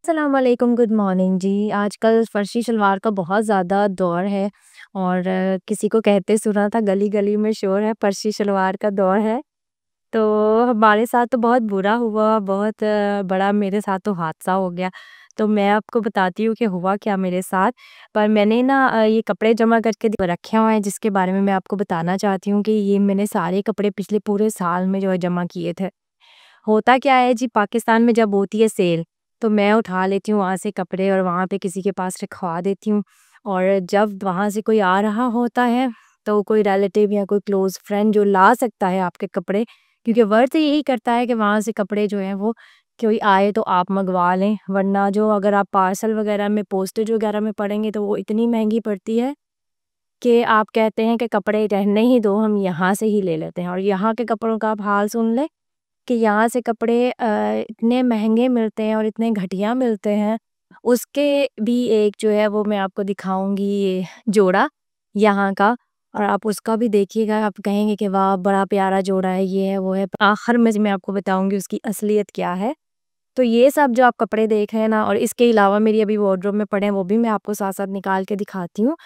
अस्सलाम वालेकुम, good morning जी। आजकल फ़र्शी शलवार का बहुत ज़्यादा दौर है और किसी को कहते सुना था गली-गली में शोर है, फ़र्शी शलवार का दौर है। तो हमारे साथ तो बहुत बुरा हुआ, बहुत बड़ा मेरे साथ तो हादसा हो गया। तो मैं आपको बताती हूँ कि हुआ क्या मेरे साथ। पर मैंने ना ये कपड़े जमा करके रखे हुए हैं जिसके बारे में मैं आपको बताना चाहती हूँ कि ये मैंने सारे कपड़े पिछले पूरे साल में जो है जमा किए थे। होता क्या है जी, पाकिस्तान में जब होती है सेल तो मैं उठा लेती हूँ वहाँ से कपड़े और वहाँ पे किसी के पास रखवा देती हूँ। और जब वहाँ से कोई आ रहा होता है तो कोई रिलेटिव या कोई क्लोज फ्रेंड जो ला सकता है आपके कपड़े, क्योंकि वर्थ यही करता है कि वहाँ से कपड़े जो हैं वो कोई आए तो आप मंगवा लें, वरना जो अगर आप पार्सल वगैरह में पोस्टेज वगैरह में पड़ेंगे तो वो इतनी महंगी पड़ती है कि आप कहते हैं कि कपड़े रहने ही दो, हम यहाँ से ही ले लेते हैं। और यहाँ के कपड़ों का आप हाल सुन लें कि यहाँ से कपड़े इतने महँगे मिलते हैं और इतने घटिया मिलते हैं। उसके भी एक जो है वो मैं आपको दिखाऊँगी ये जोड़ा यहाँ का, और आप उसका भी देखिएगा, आप कहेंगे कि वाह! बड़ा प्यारा जोड़ा है, ये है, वो है। आखिर में मैं आपको बताऊँगी उसकी असलियत क्या है। तो ये सब जो आप कपड़े देख रहे हैं ना, और इसके अलावा मेरी अभी वार्डरोब में पड़े हैं, वो भी मैं आपको साथ-साथ निकाल के दिखाती हूँ।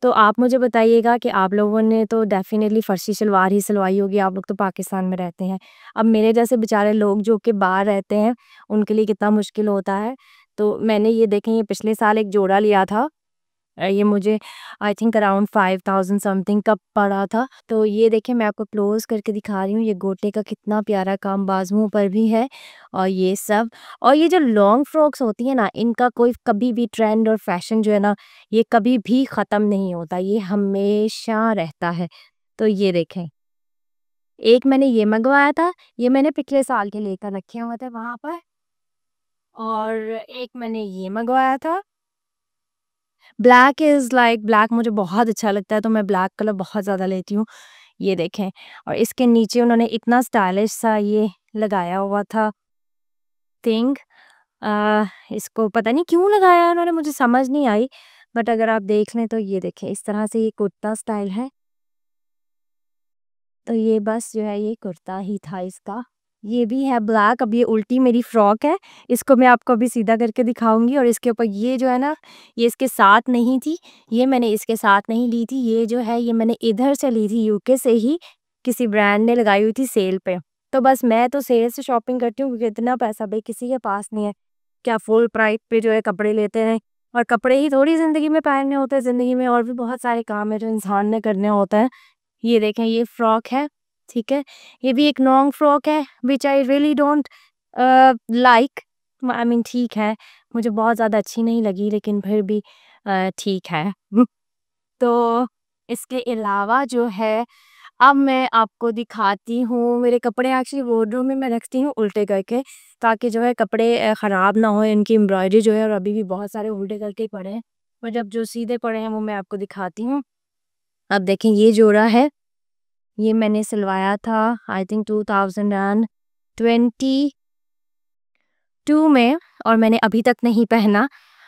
तो आप मुझे बताइएगा कि आप लोगों ने तो डेफ़िनेटली फ़र्शी शलवार ही सिलवाई होगी, आप लोग तो पाकिस्तान में रहते हैं। अब मेरे जैसे बेचारे लोग जो कि बाहर रहते हैं, उनके लिए कितना मुश्किल होता है। तो मैंने ये देखें, ये पिछले साल एक जोड़ा लिया था। ये मुझे आई थिंक अराउंड 5000 समथिंग का पड़ा था। तो ये देखिए, मैं आपको क्लोज़ करके दिखा रही हूँ, ये गोटे का कितना प्यारा काम बाजुओं पर भी है और ये सब। और ये जो लॉन्ग फ्रॉक्स होती है ना, इनका कोई कभी भी ट्रेंड और फैशन जो है ना, ये कभी भी ख़त्म नहीं होता, ये हमेशा रहता है। तो ये देखें, एक मैंने ये मँगवाया था, ये मैंने पिछले साल के लेकर रखे हुए थे वहाँ पर। और एक मैंने ये मँगवाया था। ब्लैक इज़ लाइक ब्लैक मुझे बहुत अच्छा लगता है, तो मैं ब्लैक कलर बहुत ज़्यादा लेती हूँ। ये देखें, और इसके नीचे उन्होंने इतना स्टाइलिश सा ये लगाया हुआ था थिंग। इसको पता नहीं क्यों लगाया है उन्होंने, मुझे समझ नहीं आई। बट अगर आप देख लें तो ये देखें, इस तरह से ये कुर्ता स्टाइल है। तो ये बस जो है ये कुर्ता ही था इसका। ये भी है ब्लैक, अब ये उल्टी मेरी फ्रॉक है, इसको मैं आपको अभी सीधा करके दिखाऊँगी। और इसके ऊपर ये जो है ना, ये इसके साथ नहीं थी, ये मैंने इसके साथ नहीं ली थी, ये जो है ये मैंने इधर से ली थी, यूके से ही, किसी ब्रांड ने लगाई हुई थी सेल पे। तो बस मैं तो सेल से शॉपिंग करती हूँ क्योंकि इतना पैसा भई किसी के पास नहीं है, क्या फुल प्राइस पे जो है कपड़े लेते हैं। और कपड़े ही थोड़ी ज़िंदगी में पहनने होते हैं, ज़िंदगी में और भी बहुत सारे काम हैं जो इंसान ने करने होते हैं। ये देखें, ये फ्रॉक है, ठीक है? ये भी एक लॉन्ग फ्रॉक है which I really don't like. I mean ठीक है, मुझे बहुत ज़्यादा अच्छी नहीं लगी, लेकिन फिर भी ठीक है। तो इसके अलावा जो है, अब मैं आपको दिखाती हूँ मेरे कपड़े। एक्चुअली वार्डरोब में मैं रखती हूँ उल्टे करके, ताकि जो है कपड़े ख़राब ना हो, इनकी एम्ब्रॉयडरी जो है, और अभी भी बहुत सारे उल्टे करके ही पड़े हैं। पर जब जो सीधे पड़े हैं वो मैं आपको दिखाती हूँ। अब देखें, ये जोड़ा है, ये मैंने सिलवाया था आई थिंक 2022 में, और मैंने अभी तक नहीं पहना।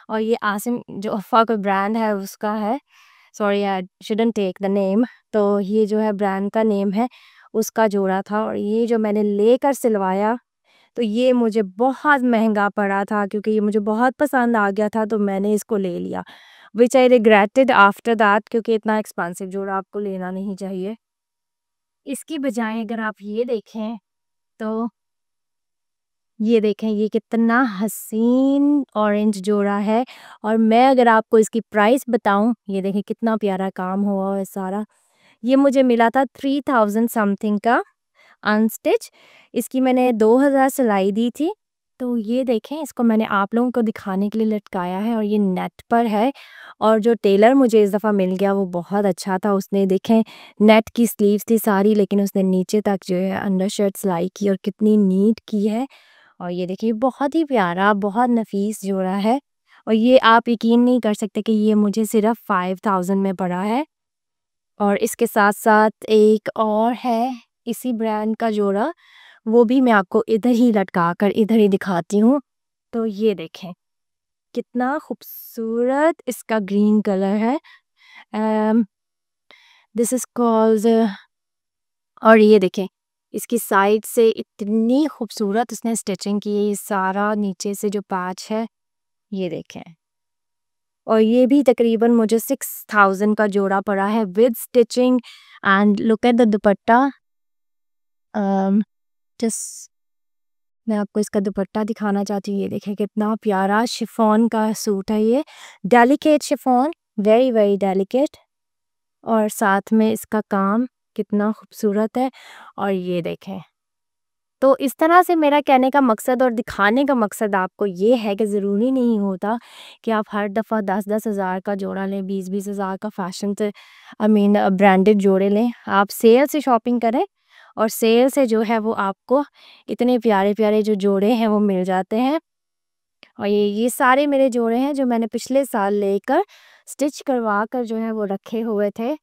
और ये आसिम जो अफ़ा का ब्रांड है उसका है, sorry I shouldn't take the name. तो ये जो है ब्रांड का नेम है, उसका जोड़ा था। और ये जो मैंने लेकर सिलवाया, तो ये मुझे बहुत महंगा पड़ा था क्योंकि ये मुझे बहुत पसंद आ गया था, तो मैंने इसको ले लिया, विच आई रिग्रेटेड आफ्टर दैट, क्योंकि इतना एक्सपेंसिव जोड़ा आपको लेना नहीं चाहिए। इसकी बजाय अगर आप ये देखें तो ये देखें, ये कितना हसीन ऑरेंज जोड़ा है। और मैं अगर आपको इसकी प्राइस बताऊं, ये देखें कितना प्यारा काम हुआ है सारा। ये मुझे मिला था 3000 समथिंग का अनस्टिच। इसकी मैंने 2000 सिलाई दी थी। तो ये देखें, इसको मैंने आप लोगों को दिखाने के लिए लटकाया है और ये नेट पर है। और जो टेलर मुझे इस दफ़ा मिल गया वो बहुत अच्छा था। उसने देखें, नेट की स्लीव्स थी सारी, लेकिन उसने नीचे तक जो है अंडर शर्ट सिलाई की और कितनी नीट की है। और ये देखिए, बहुत ही प्यारा, बहुत नफीस जोड़ा है। और ये आप यकीन नहीं कर सकते कि ये मुझे सिर्फ 5000 में पड़ा है। और इसके साथ साथ एक और है इसी ब्रांड का जोड़ा, वो भी मैं आपको इधर ही लटका कर इधर ही दिखाती हूँ। तो ये देखें, कितना खूबसूरत इसका ग्रीन कलर है। दिस इज कॉल्ड, और ये देखें, इसकी साइड से इतनी खूबसूरत उसने स्टिचिंग की है। ये सारा नीचे से जो पैच है, ये देखें। और ये भी तकरीबन मुझे 6000 का जोड़ा पड़ा है with stitching. And look at the dupatta. Just मैं आपको इसका दुपट्टा दिखाना चाहती हूँ। ये देखें कितना प्यारा शिफॉन का सूट है ये। Delicate chiffon, very very delicate. और साथ में इसका काम कितना खूबसूरत है। और ये देखें, तो इस तरह से मेरा कहने का मकसद और दिखाने का मकसद आपको ये है कि ज़रूरी नहीं होता कि आप हर दफ़ा 10-10 हज़ार का जोड़ा लें, 20-20 हज़ार का फ़ैशन से ब्रांडेड जोड़े लें। आप सेल से शॉपिंग करें और सेल से जो है वो आपको इतने प्यारे-प्यारे जो जोड़े हैं वो मिल जाते हैं। और ये सारे मेरे जोड़े हैं जो मैंने पिछले साल लेकर स्टिच करवा कर जो है वो रखे हुए थे,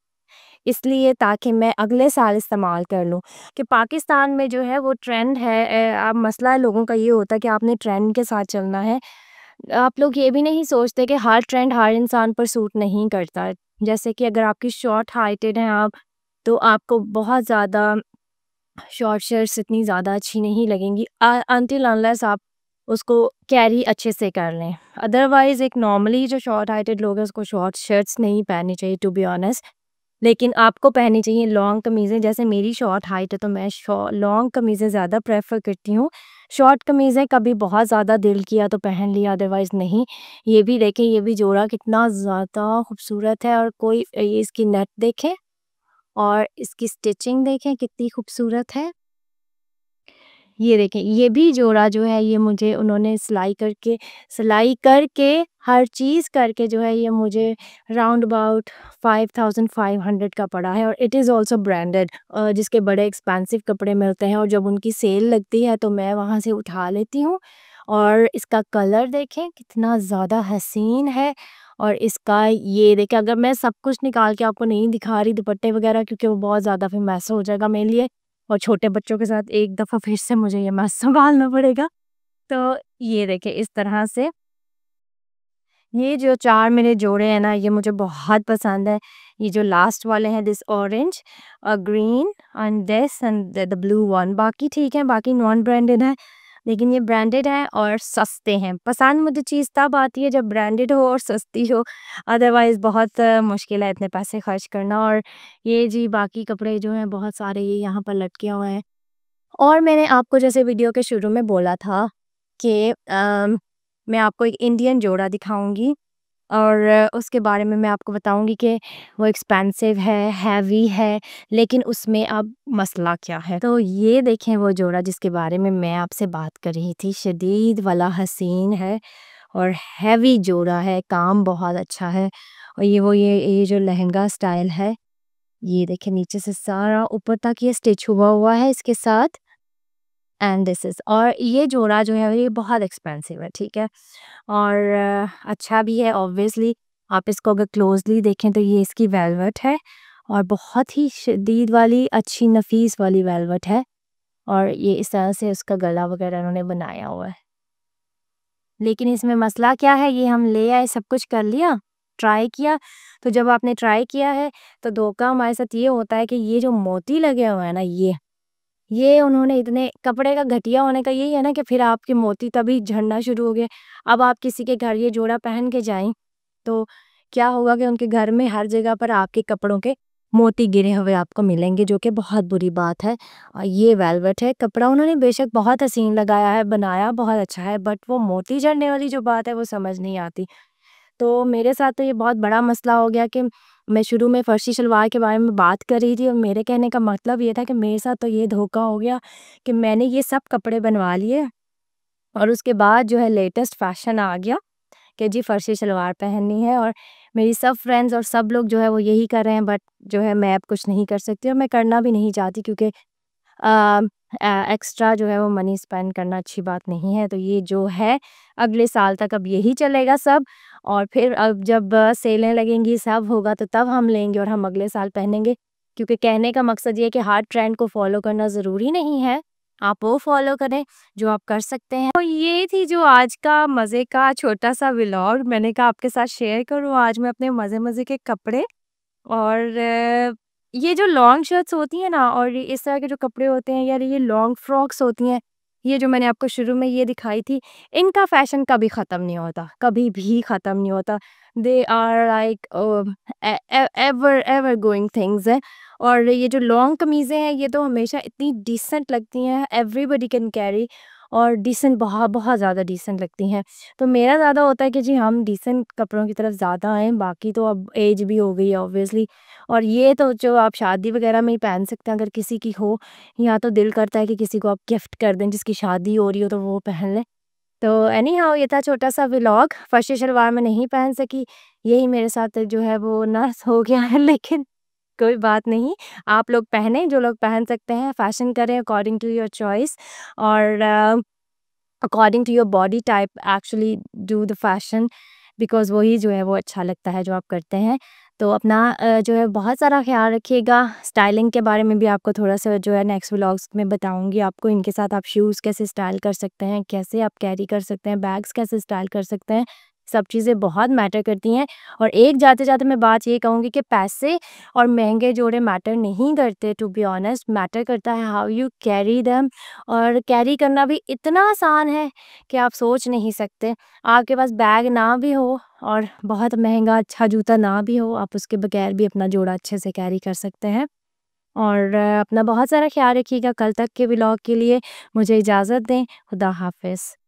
इसलिए ताकि मैं अगले साल इस्तेमाल कर लूँ। कि पाकिस्तान में जो है वो ट्रेंड है, अब मसला लोगों का ये होता है कि आपने ट्रेंड के साथ चलना है। आप लोग ये भी नहीं सोचते कि हर ट्रेंड हर इंसान पर सूट नहीं करता है। जैसे कि अगर आपकी शॉर्ट हाइटेड हैं आप, तो आपको बहुत ज़्यादा शॉर्ट शर्ट्स इतनी ज़्यादा अच्छी नहीं लगेंगी अनटिल अनलेस आप उसको कैरी अच्छे से कर लें। अदरवाइज़ एक नॉर्मली जो शॉर्ट हाइटेड लोग हैं उसको शॉर्ट शर्ट्स नहीं पहननी चाहिए टू बी ऑनेस्ट। लेकिन आपको पहननी चाहिए लॉन्ग कमीज़ें। जैसे मेरी शॉर्ट हाइट है तो मैं लॉन्ग कमीज़ें ज़्यादा प्रेफर करती हूँ। शॉर्ट कमीज़ें कभी बहुत ज़्यादा दिल किया तो पहन लिया, अदरवाइज़ नहीं। ये भी देखें, ये भी जोड़ा कितना ज़्यादा खूबसूरत है। और कोई ये इसकी नेट देखें और इसकी स्टिचिंग देखें कितनी खूबसूरत है। ये देखें, ये भी जोड़ा जो है ये मुझे उन्होंने सिलाई करके हर चीज़ करके जो है ये मुझे राउंड अबाउट 5500 का पड़ा है। और इट इज़ ऑल्सो ब्रांडेड, जिसके बड़े एक्सपेंसिव कपड़े मिलते हैं और जब उनकी सेल लगती है तो मैं वहाँ से उठा लेती हूँ। और इसका कलर देखें कितना ज़्यादा हसीन है। और इसका ये देखें, अगर मैं सब कुछ निकाल के आपको नहीं दिखा रही दुपट्टे वगैरह, क्योंकि वो बहुत ज़्यादा फिर मैस हो जाएगा मेरे लिए, और छोटे बच्चों के साथ एक दफ़ा फिर से मुझे ये मैस संभालना पड़ेगा। तो ये देखें इस तरह से ये जो 4 मेरे जोड़े हैं ना, ये मुझे बहुत पसंद है। ये जो लास्ट वाले हैं, this orange, green and this and the blue one. बाकी ठीक है, बाकी नॉन ब्रांडेड है, लेकिन ये ब्रांडेड है और सस्ते हैं। पसंद मुझे चीज़ तब आती है जब ब्रांडेड हो और सस्ती हो, अदरवाइज़ बहुत मुश्किल है इतने पैसे खर्च करना। और ये जी बाकी कपड़े जो हैं बहुत सारे ये यहाँ पर लटके हुए हैं। और मैंने आपको जैसे वीडियो के शुरू में बोला था कि मैं आपको एक इंडियन जोड़ा दिखाऊंगी और उसके बारे में मैं आपको बताऊंगी कि वो एक्सपेंसिव है, हैवी है, लेकिन उसमें अब मसला क्या है। तो ये देखें वो जोड़ा जिसके बारे में मैं आपसे बात कर रही थी, शदीद वाला हसीन है और हैवी जोड़ा है, काम बहुत अच्छा है। और ये जो लहंगा स्टाइल है, ये देखें नीचे से सारा ऊपर तक ये स्टिच हुआ हुआ है इसके साथ। एंड दिस इज़, और ये जोड़ा जो है ये बहुत एक्सपेंसिव है, ठीक है। और अच्छा भी है ऑब्वियसली। आप इसको अगर क्लोजली देखें तो ये इसकी वेलवेट है और बहुत ही शदीद वाली अच्छी नफीस वाली वेलवेट है। और ये इस तरह से उसका गला वगैरह उन्होंने बनाया हुआ है। लेकिन इसमें मसला क्या है, ये हम ले आए, सब कुछ कर लिया, ट्राई किया। तो जब आपने ट्राई किया है तो धोखा हमारे साथ ये होता है कि ये जो मोती लगे हुए हैं ना, ये उन्होंने इतने कपड़े का घटिया होने का यही है ना कि फिर आपके मोती तभी झड़ना शुरू हो गए। अब आप किसी के घर ये जोड़ा पहन के जाएँ, तो क्या होगा कि उनके घर में हर जगह पर आपके कपड़ों के मोती गिरे हुए आपको मिलेंगे, जो कि बहुत बुरी बात है। ये वेलवेट है, कपड़ा उन्होंने बेशक बहुत हसीन लगाया है, बनाया बहुत अच्छा है, बट वो मोती झड़ने वाली जो बात है वो समझ नहीं आती। तो मेरे साथ तो ये बहुत बड़ा मसला हो गया कि मैं शुरू में फर्शी शलवार के बारे में बात कर रही थी और मेरे कहने का मतलब ये था कि मेरे साथ तो ये धोखा हो गया कि मैंने ये सब कपड़े बनवा लिए और उसके बाद जो है लेटेस्ट फैशन आ गया कि जी फर्शी शलवार पहननी है। और मेरी सब फ्रेंड्स और सब लोग जो है वो यही कर रहे हैं, बट जो है मैं अब कुछ नहीं कर सकती और मैं करना भी नहीं चाहती, क्योंकि एक्स्ट्रा जो है वो मनी स्पेंड करना अच्छी बात नहीं है। तो ये जो है अगले साल तक अब यही चलेगा सब। और फिर अब जब सेलें लगेंगी सब होगा तो तब हम लेंगे और हम अगले साल पहनेंगे, क्योंकि कहने का मकसद ये है कि हर ट्रेंड को फॉलो करना ज़रूरी नहीं है। आप वो फॉलो करें जो आप कर सकते हैं। तो ये थी जो आज का मज़े का छोटा सा व्लॉग, मैंने कहा आपके साथ शेयर करूँ आज मैं अपने मज़े मज़े के कपड़े। और ये जो लॉन्ग शर्ट्स होती हैं ना और इस तरह के जो कपड़े होते हैं यार, ये लॉन्ग फ्रॉक्स होती हैं, ये जो मैंने आपको शुरू में ये दिखाई थी, इनका फ़ैशन कभी ख़त्म नहीं होता, कभी भी ख़त्म नहीं होता। They are like ever ever going things है। और ये जो लॉन्ग कमीज़ें हैं, ये तो हमेशा इतनी डिसेंट लगती हैं, एवरीबॉडी कैन कैरी, और डिसेंट, बहुत बहुत ज़्यादा डिसेंट लगती हैं। तो मेरा ज़्यादा होता है कि जी हम डिसेंट कपड़ों की तरफ ज़्यादा आएँ, बाकी तो अब एज भी हो गई है ऑब्वियसली। और ये तो जो आप शादी वगैरह में ही पहन सकते हैं अगर किसी की हो, या तो दिल करता है कि किसी को आप गिफ्ट कर दें जिसकी शादी हो रही हो तो वो पहन ले। तो एनी हाउ ये था छोटा-सा व्लॉग, फर्शी शलवार मैं नहीं पहन सकी, यही मेरे साथ जो है वो ना हो गया है, लेकिन कोई बात नहीं, आप लोग पहने, जो लोग पहन सकते हैं, फ़ैशन करें अकॉर्डिंग टू योर चॉइस, और according to your body type actually do the fashion, because वही जो है वो अच्छा लगता है जो आप करते हैं। तो अपना जो है बहुत सारा ख़्याल रखिएगा। स्टाइलिंग के बारे में भी आपको थोड़ा-सा जो है नेक्स्ट व्लॉग्स में बताऊँगी आपको। इनके साथ आप शूज़ कैसे स्टाइल कर सकते हैं, कैसे आप कैरी कर सकते हैं, बैग्स कैसे स्टाइल कर सकते हैं, सब चीज़ें बहुत मैटर करती हैं। और एक जाते-जाते मैं बात ये कहूँगी कि पैसे और महँगे जोड़े मैटर नहीं करते, टू बी ऑनेस्ट, मैटर करता है हाउ यू कैरी देम। और कैरी करना भी इतना आसान है कि आप सोच नहीं सकते। आपके पास बैग ना भी हो और बहुत महँगा अच्छा जूता ना भी हो, आप उसके बगैर भी अपना जोड़ा अच्छे से कैरी कर सकते हैं। और अपना बहुत सारा ख़्याल रखिएगा। कल तक के व्लॉग के लिए मुझे इजाज़त दें। खुदा हाफ़िज़।